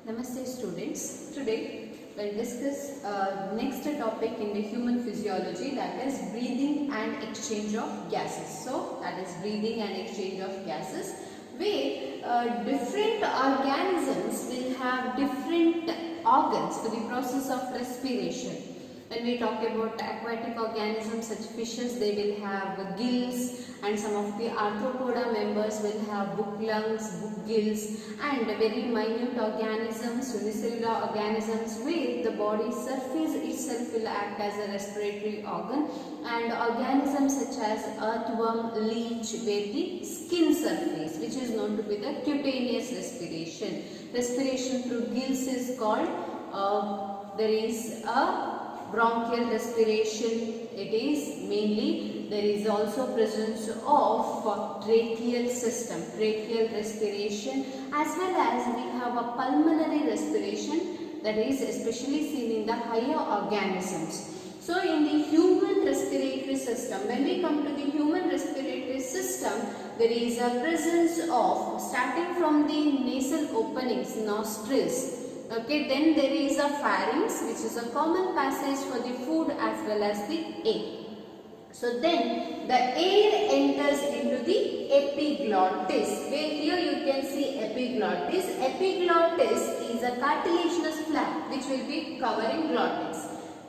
Namaste students. Today we'll discuss next topic in the human physiology, that is breathing and exchange of gases. So that is breathing and exchange of gases, where different organisms will have different organs for the process of respiration. When we talk about aquatic organisms such fishes, they will have gills, and some of the arthropoda members will have book lungs, book gills, and very minute organisms, unicellular organisms, where the body surface itself will act as a respiratory organ, and organisms such as earthworm, leech, where the skin surface, which is known to be the cutaneous respiration. Respiration through gills is called, there is a bronchial respiration. It is mainly, there is also presence of tracheal system, tracheal respiration, as well as we have a pulmonary respiration, that is especially seen in the higher organisms. So in the human respiratory system, when we come to the human respiratory system, there is a presence of, starting from the nasal openings, nostrils. Okay, then there is a pharynx, which is a common passage for the food as well as the air. So then the air enters into the epiglottis, where here you can see epiglottis. Epiglottis is a cartilaginous flap which will be covering glottis.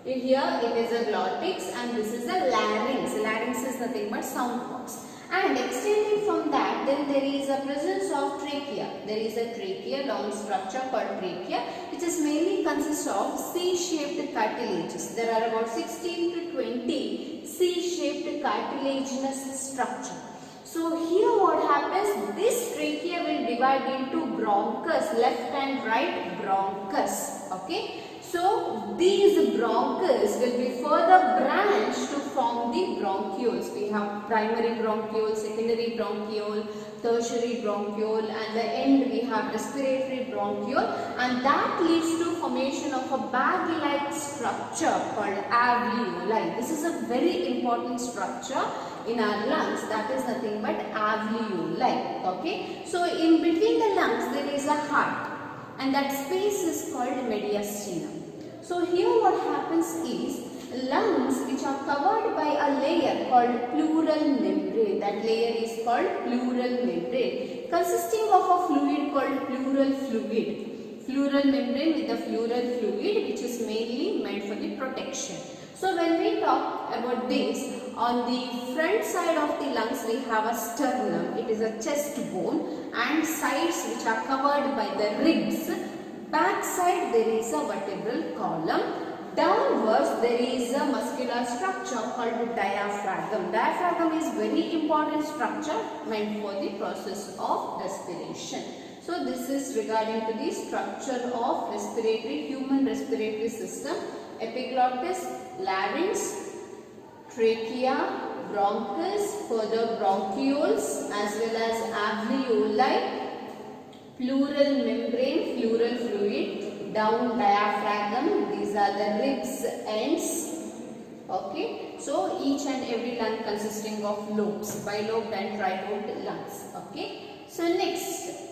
Here it is a glottis and this is a larynx. Larynx is nothing but sound box. And extending from that, then there is a presence of trachea. There is a trachea, long structure called trachea, which is mainly consists of C-shaped cartilages. There are about 16 to 20 C-shaped cartilaginous structure. So here what happens, this trachea will divide into bronchus, left and right bronchus. Okay. So these bronchus will be further branched to form the bronchioles. We have primary bronchiole, secondary bronchiole, tertiary bronchiole, and the end we have respiratory bronchiole, and that leads to formation of a bag-like structure called alveoli. This is a very important structure in our lungs, that is nothing but alveoli. Okay, so in between the lungs there is a heart, and that space is called mediastinum. So here what happens is, lungs which are covered by a layer called pleural membrane, that layer is called pleural membrane, consisting of a fluid called pleural fluid. Pleural membrane with the pleural fluid, which is mainly meant for the protection. So when we talk about this, on the front side of the lungs we have a sternum, it is a chest bone, and sides which are covered by the ribs. Back side there is a vertebral column. Downwards there is a muscular structure called diaphragm. Diaphragm is very important structure meant for the process of respiration. So this is regarding to the structure of human respiratory system. Epiglottis, larynx, trachea, bronchus, further bronchioles, as well as alveoli, pleural membrane, pleural fluid, down diaphragm, these are the ribs ends. Okay, so each and every lung consisting of lobes, bilobed and trilobed lungs. Okay, so next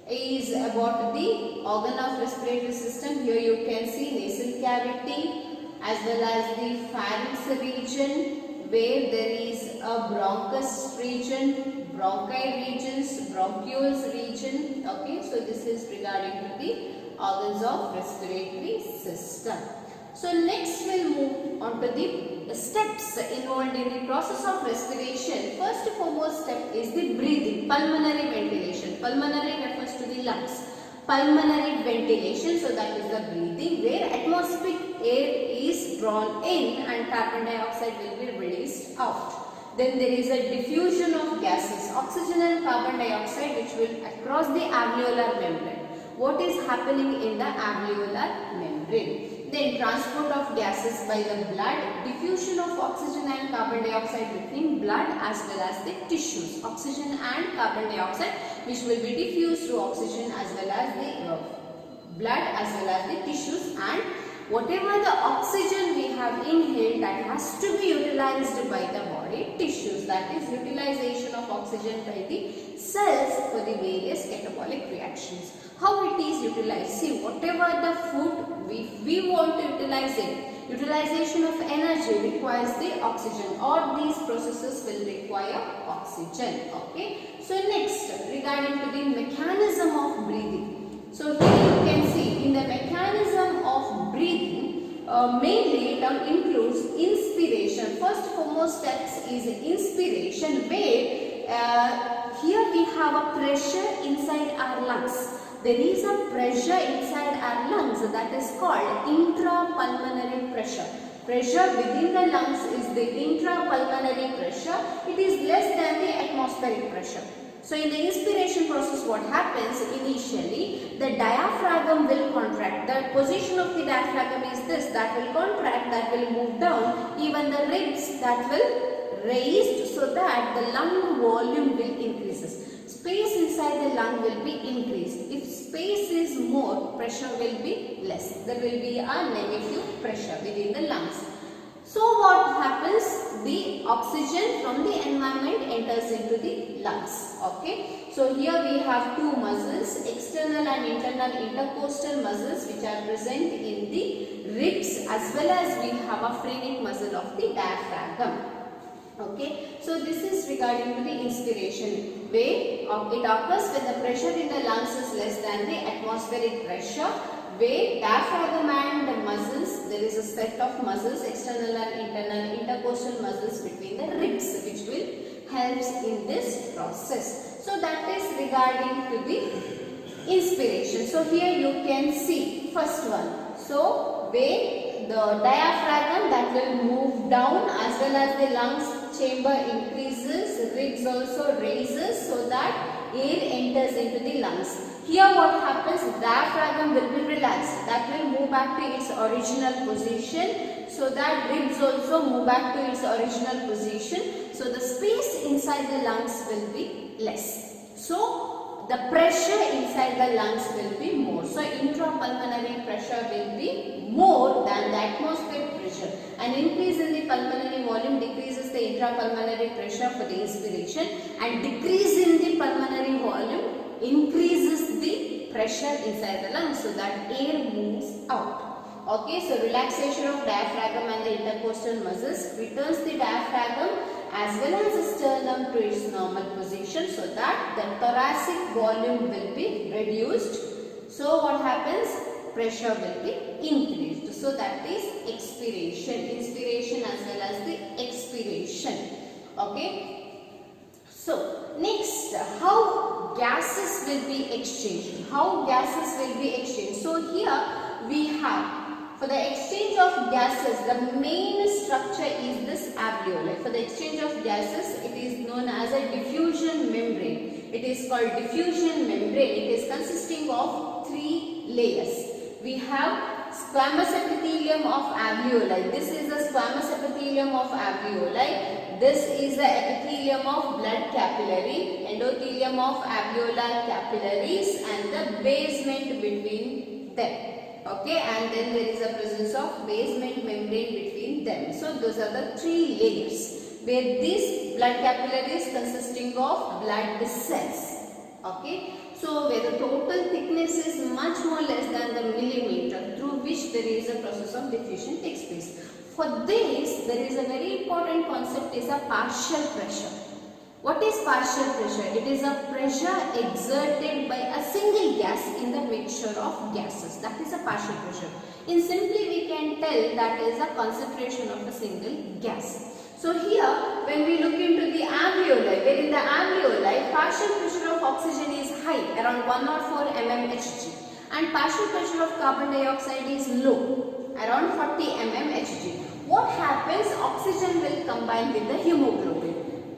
is about the organ of respiratory system. Here you can see nasal cavity as well as the pharynx region, where there is a bronchus region, bronchi regions, bronchioles region. Okay, so this is regarding to the organs of respiratory system. So next we'll move on to the steps involved in the process of respiration. First foremost step is the breathing, pulmonary ventilation. Pulmonary refers to the lungs. Pulmonary ventilation, so that is the breathing, where atmospheric air is drawn in and carbon dioxide will be released out. Then there is a diffusion of gases, oxygen and carbon dioxide, which will across the alveolar membrane. What is happening in the alveolar membrane? Then transport of gases by the blood, diffusion of oxygen and carbon dioxide between blood as well as the tissues. Oxygen and carbon dioxide which will be diffused through oxygen as well as the blood as well as the tissues, and whatever the oxygen we have inhaled, that has to be utilized by the body tissues. That is utilization of oxygen by the cells for the various catabolic reactions. how it is utilized. See, whatever the food we want to utilize it, utilization of energy requires the oxygen, or these processes will require oxygen. Okay. So next, regarding to the mechanism of breathing. So here you can see in the mechanism of breathing, mainly it includes inspiration. First foremost steps is inspiration, where here we have a pressure inside our lungs. There is a pressure inside our lungs that is called intrapulmonary pressure. Pressure within the lungs is the intrapulmonary pressure. It is less than the atmospheric pressure. So in the inspiration process, what happens initially, the diaphragm will contract. The position of the diaphragm is this, that will contract, that will move down. Even the ribs, that will raised, so that the lung volume will increases. Space inside the lung will be increased. If space is more, pressure will be less. There will be a negative pressure within the lungs. So what happens? The oxygen from the environment enters into the lungs. Okay. So here we have two muscles, external and internal intercostal muscles, which are present in the ribs, as well as we have a phrenic muscle of the diaphragm. Okay, so this is regarding to the inspiration, where it occurs when the pressure in the lungs is less than the atmospheric pressure, where diaphragm and the muscles, there is a set of muscles, external and internal intercostal muscles between the ribs, which will helps in this process. So that is regarding to the inspiration. So here you can see first one. So where the diaphragm, that will move down, as well as the lungs chamber increases, ribs also raises, so that air enters into the lungs. Here what happens, diaphragm will be relaxed, that will move back to its original position, so that ribs also move back to its original position. So the space inside the lungs will be less. So the pressure inside the lungs will be more. So intrapulmonary pressure will be more than the atmospheric pressure. An increase in the pulmonary volume decreases the intrapulmonary pressure for the inspiration, and decrease in the pulmonary volume increases the pressure inside the lungs, so that air moves out. Okay, so relaxation of diaphragm and the intercostal muscles returns the diaphragm as well as the sternum to its normal position, so that the thoracic volume will be reduced. So what happens? Pressure will be increased. So that is expiration, inspiration as well as the expiration. Okay. So next, how gases will be exchanged. How gases will be exchanged. So here we have, for the exchange of gases, the main structure is this alveoli. For the exchange of gases, it is known as a diffusion membrane. It is called diffusion membrane. It is consisting of 3 layers. We have squamous epithelium of alveoli. This is the squamous epithelium of alveoli. This is the epithelium of blood capillary, endothelium of alveolar capillaries, and the basement between them. Okay, and then there is a presence of basement membrane between them. So those are the 3 layers, where these blood capillaries consisting of blood cells. Okay, so where the total thickness is much more less than the millimeter, through which there is a process of diffusion takes place. For this, there is a very important concept, is a partial pressure. What is partial pressure? It is a pressure exerted by a single gas in the mixture of gases. That is a partial pressure. In simply, we can tell that is a concentration of a single gas. So here, when we look into the alveoli, where in the alveoli, partial pressure of oxygen is high, around 104 mmHg, and partial pressure of carbon dioxide is low, around 40 mmHg. What happens? Oxygen will combine with the hemoglobin.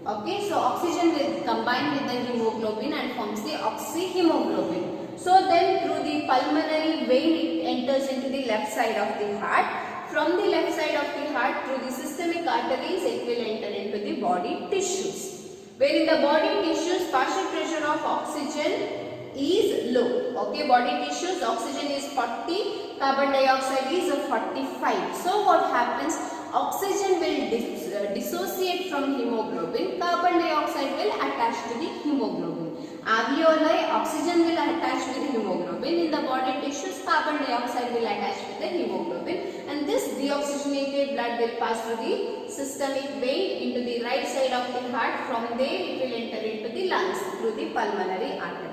Okay, so oxygen will combine with the hemoglobin and forms the oxyhemoglobin. So then through the pulmonary vein it enters into the left side of the heart. From the left side of the heart through the systemic arteries it will enter into the body tissues. Where in the body tissues partial pressure of oxygen is low. Okay, body tissues oxygen is 40, carbon dioxide is 45. So what happens? Oxygen will dissociate from hemoglobin, carbon dioxide will attach to the hemoglobin, Alveoli, oxygen will attach with hemoglobin. In the body tissues, carbon dioxide will attach with the hemoglobin, and this deoxygenated blood will pass through the systemic vein into the right side of the heart. From there it will enter into the lungs through the pulmonary artery.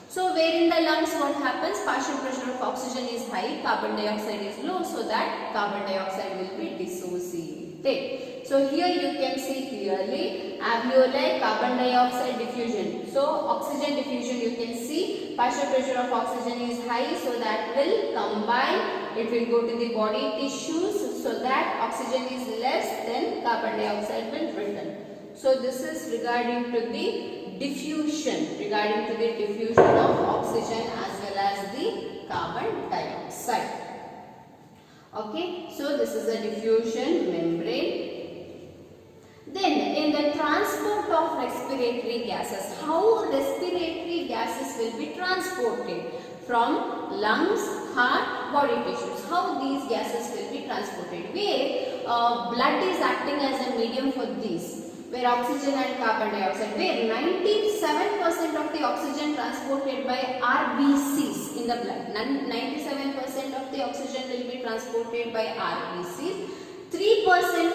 So where in the lungs what happens? Partial pressure of oxygen is high, carbon dioxide is low, so that carbon dioxide will be dissociated. So here you can see clearly alveoli, carbon dioxide diffusion. So oxygen diffusion you can see, partial pressure of oxygen is high, so that will combine, it will go to the body tissues, so that oxygen is less, then carbon dioxide will return. So this is regarding to the diffusion, of oxygen as well as the carbon dioxide. Okay, so this is a diffusion membrane. Then in the transport of respiratory gases, how respiratory gases will be transported from lungs, heart, body tissues? How these gases will be transported? Where blood is acting as a medium for these, where oxygen and carbon dioxide, where 97% of the oxygen transported by RBCs in the blood, 97% of the oxygen will be transported by RBCs, 3%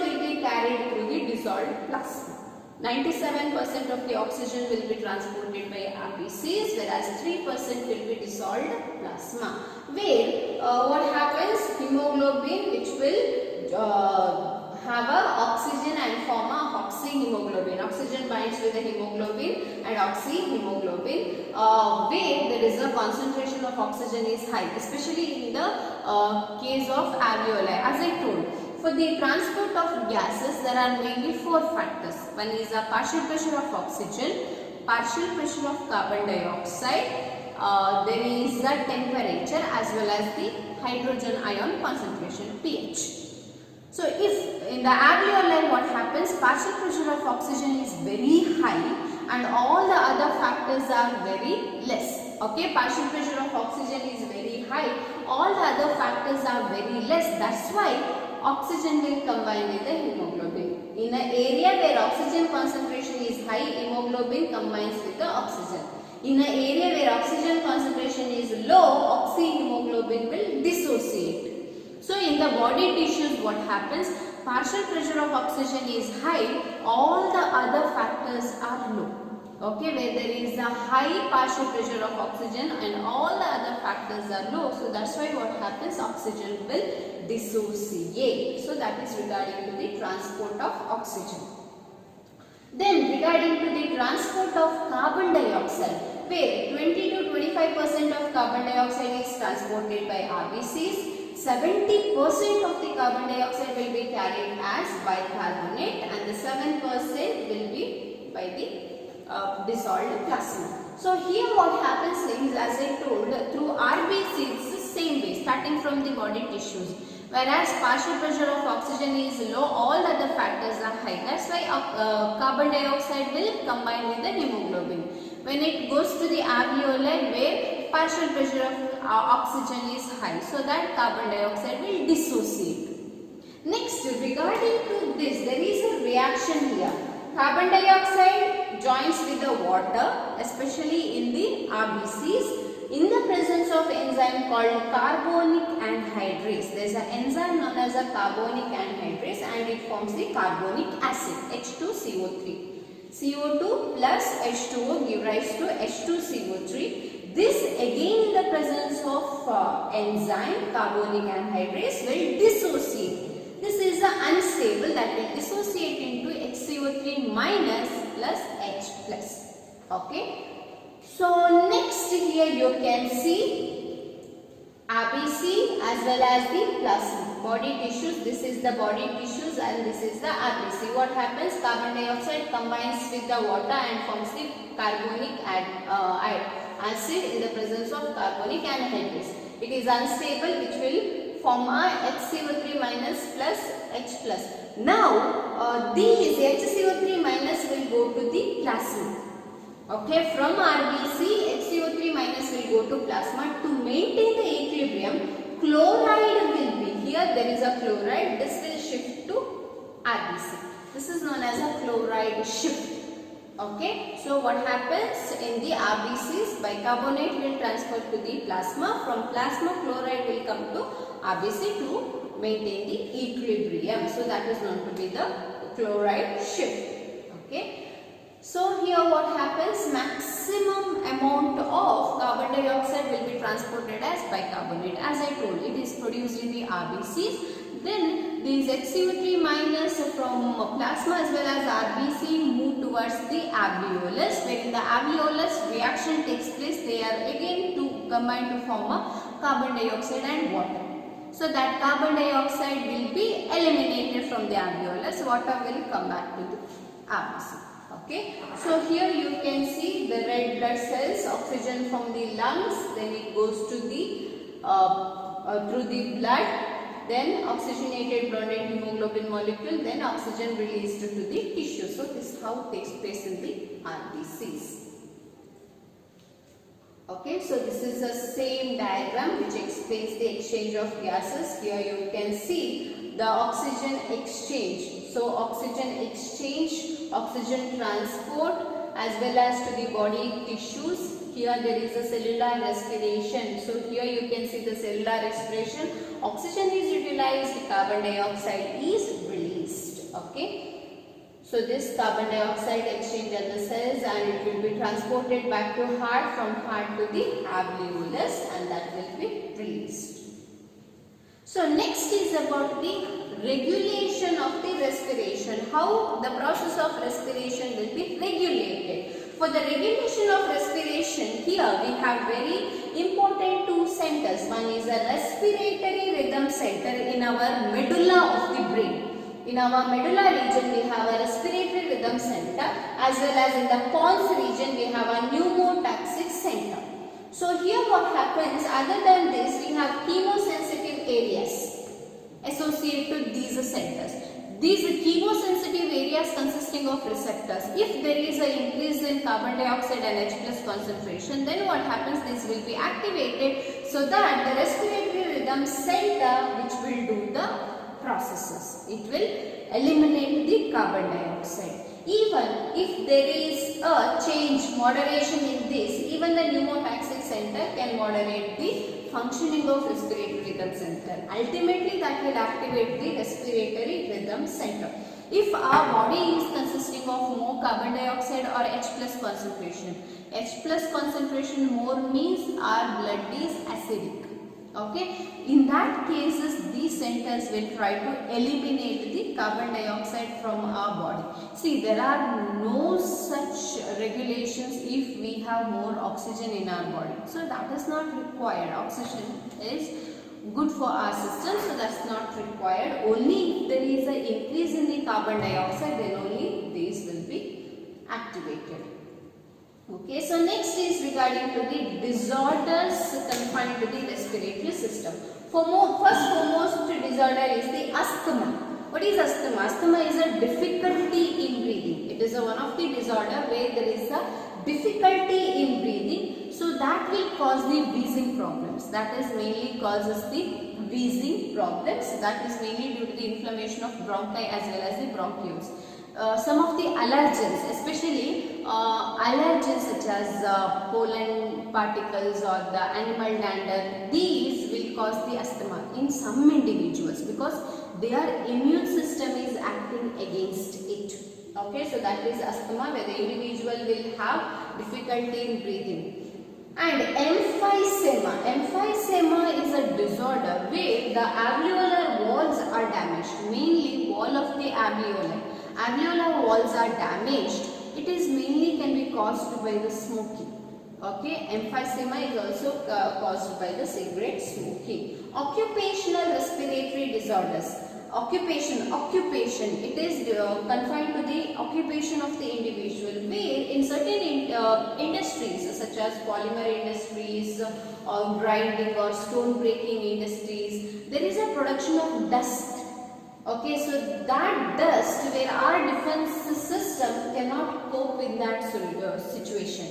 will be carried through the dissolved plasma. 97% of the oxygen will be transported by RBCs, whereas 3% will be dissolved plasma. Where what happens? Hemoglobin, which will have a oxygen and form a oxyhemoglobin. Oxygen binds with the hemoglobin and oxyhemoglobin, where there is a concentration of oxygen is high, especially in the case of alveoli. As I told, for the transport of gases, there are mainly 4 factors. One is a partial pressure of oxygen, partial pressure of carbon dioxide, there is the temperature as well as the hydrogen ion concentration, pH. So if in the alveoli what happens, partial pressure of oxygen is very high and all the other factors are very less. Okay, partial pressure of oxygen is very high, all the other factors are very less. That's why oxygen will combine with the hemoglobin. In an area where oxygen concentration is high, hemoglobin combines with the oxygen. In an area where oxygen concentration is low, oxyhemoglobin will dissociate. So in the body tissues what happens, partial pressure of oxygen is high, all the other factors are low. Okay, where there is a high partial pressure of oxygen and all the other factors are low, so that's why what happens, oxygen will dissociate. So that is regarding to the transport of oxygen. Then regarding to the transport of carbon dioxide, where 20 to 25% of carbon dioxide is transported by RBCs, 70% of the carbon dioxide will be carried as bicarbonate and the 7% will be by the dissolved plasma. So here what happens is, as I told, through RBC it's the same way, starting from the body tissues. Whereas partial pressure of oxygen is low, all other factors are high. That's why carbon dioxide will combine with the hemoglobin. When it goes to the alveoli, where partial pressure of oxygen is high, so that carbon dioxide will dissociate. Next, regarding to this, there is a reaction here. Carbon dioxide joins with the water, especially in the RBCs, in the presence of enzyme called carbonic anhydrase. There is an enzyme known as a carbonic anhydrase and it forms the carbonic acid, H2CO3. CO2 plus H2O give rise to H2CO3. This again in the presence of enzyme carbonic anhydrase will dissociate. This is unstable, that will dissociate into HCO3 minus plus H plus. Okay. So next here you can see RBC as well as the plasma. Body tissues, this is the body tissues and this is the RBC. What happens? Carbon dioxide combines with the water and forms the carbonic acid in the presence of carbonic anhydrase. It is unstable, which will form a HCO3 minus plus H plus. Now these HCO3 minus will go to the plasma. Okay, from RBC, HCO3 minus will go to plasma. To maintain the equilibrium, chloride will be here. There is a chloride. This will shift to RBC. This is known as a chloride shift. Okay, so what happens in the RBCs? Bicarbonate will transfer to the plasma. From plasma, chloride will come to RBC to maintain the equilibrium. So that is known to be the chloride shift. Okay. So here what happens? Maximum amount of carbon dioxide will be transported as bicarbonate. As I told, it is produced in the RBCs. Then these H3O3 minus from plasma as well as RBC move towards the alveolus. Where in the alveolus reaction takes place, they are again to combine to form a carbon dioxide and water. So that carbon dioxide will be eliminated from the alveolus. Water will come back to the RBC. Okay. So here you can see the red blood cells, oxygen from the lungs, then it goes to the through the blood. Then oxygenated blonde hemoglobin molecule, then oxygen released to the tissue. So this is how it takes place in the RBCs. Okay, so this is the same diagram which explains the exchange of gases. Here you can see the oxygen exchange. So oxygen exchange, oxygen transport as well as to the body tissues. Here there is a cellular respiration. So here you can see the cellular respiration. Oxygen is utilized, carbon dioxide is released. Okay. So this carbon dioxide exchange at the cells and it will be transported back to heart, from heart to the alveolus, and that will be released. So next is about the regulation of the respiration. How the process of respiration will be regulated. For the regulation of respiration, here we have very important two centers. One is a respiratory rhythm center in our medulla of the brain. In our medulla region, we have a respiratory rhythm center, as well as in the pons region, we have a pneumotaxic center. So here what happens, other than this, we have chemosensitive areas associated to these centers. These chemosensitive areas consisting of receptors. If there is an increase in carbon dioxide and H plus concentration, then what happens, this will be activated so that the respiratory rhythm center which will do the processes. It will eliminate the carbon dioxide. Even if there is a change, moderation in this, even the pneumotaxic center can moderate the functioning of respiratory rhythm center. Ultimately, that will activate the respiratory rhythm center. If our body is consisting of more carbon dioxide or H plus concentration, H plus concentration more means our blood is acidic. Okay, in that cases these centers will try to eliminate the carbon dioxide from our body. See, there are no such regulations if we have more oxygen in our body. So that is not required. Oxygen is good for our system, so that's not required. Only if there is an increase in the carbon dioxide, then only these will be activated. Okay, so next is regarding to the disorders confined to the respiratory system. First foremost disorder is the asthma. What is asthma? Asthma is a difficulty in breathing. It is one of the disorder where there is a difficulty in breathing. So that will cause the wheezing problems. That is mainly causes the wheezing problems. That is mainly due to the inflammation of bronchi as well as the bronchioles. Some of the allergens, especially allergens such as pollen particles or the animal dander, these will cause the asthma in some individuals because their immune system is acting against it. Okay, so that is asthma where the individual will have difficulty in breathing. And emphysema. Emphysema is a disorder where the alveolar walls are damaged, mainly wall of the alveoli. Alveolar walls are damaged. It is mainly can be caused by the smoking. Okay, emphysema is also caused by the cigarette smoking. Occupational respiratory disorders. Occupation. It is confined to the occupation of the individual, where in certain industries such as polymer industries or grinding or stone breaking industries, there is a production of dust. Okay, so that dust where our defense system cannot cope with that situation.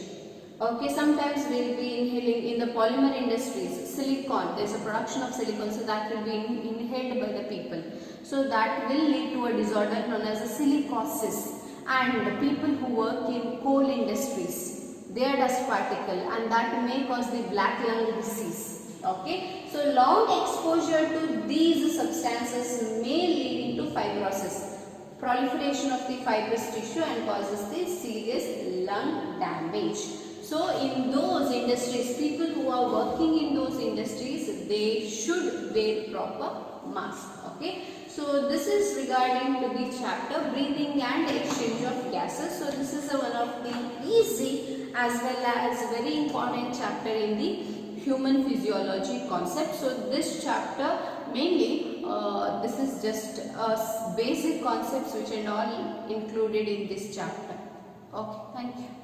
Okay, sometimes we will be inhaling in the polymer industries, silicon, there is a production of silicon, so that will be inhaled by the people. So that will lead to a disorder known as a silicosis. and the people who work in coal industries, their dust particle, and that may cause the black lung disease. Okay, so long exposure to these substances may lead into fibrosis, proliferation of the fibrous tissue, and causes the serious lung damage. So in those industries, people who are working in those industries, they should wear proper mask. Okay, so this is regarding to the chapter breathing and exchange of gases. So this is one of the easy as well as very important chapter in the human physiology concept. So this chapter mainly this is just basic concepts which and all included in this chapter. Okay, thank you.